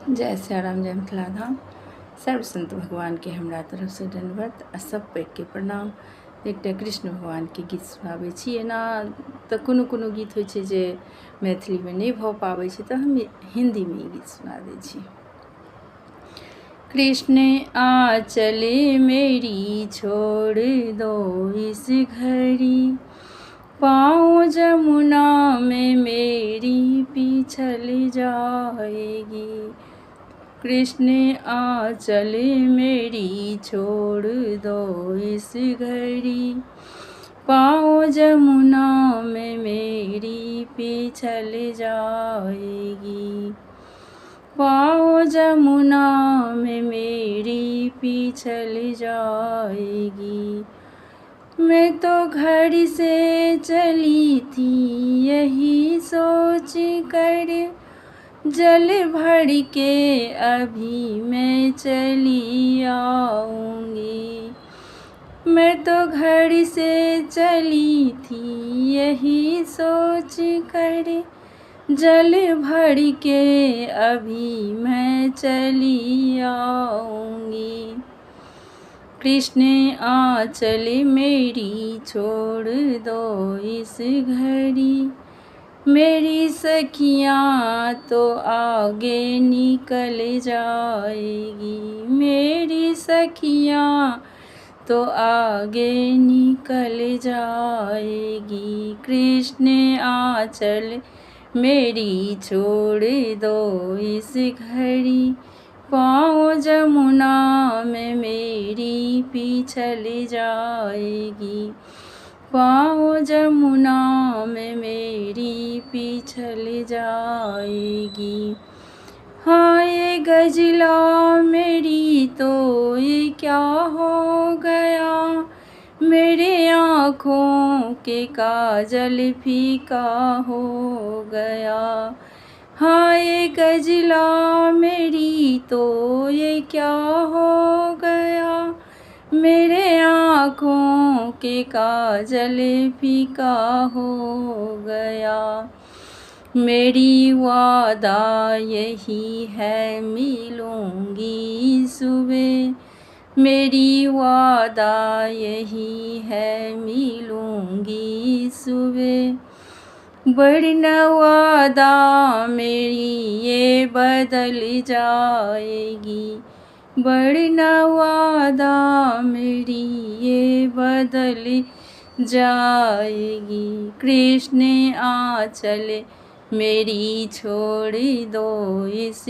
जय सियाराम, जय मिथिला धाम। सर्व संत भगवान के हमरा तरफ से दंडवत आ सब पैघ के प्रणाम। एकटा कृष्ण भगवान के गीत सुनाबै छी। एना तऽ कोनो गीत होइ छै जे मैथिली में नहीं भऽ पाबै छै, तऽ हम हिंदी में ई गीत सुना दै छी। कृष्ण आंचल मेरी छोड़ दो इस घड़ी, पाँव जमुना में मेरी पिछल जाएगी। कृष्ण आंचल मेरी छोड़ दो इस घड़ी, पाँव जमुना में मेरी पिछल जाएगी। पाँव जमुना में मेरी पिछल जाएगी। मैं तो घर से चली थी यही सोच कर, जल भर के अभी मैं चली आऊँगी। मैं तो घर से चली थी यही सोच कर, जल भर के अभी मैं चली आऊँगी। कृष्ण आंचल मेरी छोड़ दो इस घड़ी, मेरी सखियाँ तो आगे निकल जाएगी। मेरी सखियाँ तो आगे निकल जाएगी। कृष्ण आंचल मेरी छोड़ दो इस घड़ी, पाँव जमुना में मेरी पिछल जाएगी। पाँव जमुना में मेरी पिछल जाएगी। हाँ ये गजला मेरी तो ये क्या हो गया, मेरे आँखों के काजल फीका हो गया। हाँ ये गजला मेरी तो ये क्या हो गया, मेरे आँखों के काजल फीका हो गया। मेरी वादा यही है मिलूँगी सुबह, मेरी वादा यही है मिलूँगी सुबह। वरना वादा मेरी ये बदल जाएगी, वरना वादा मेरी ये बदल जाएगी। कृष्ण आंचल मेरी छोड़ दो इस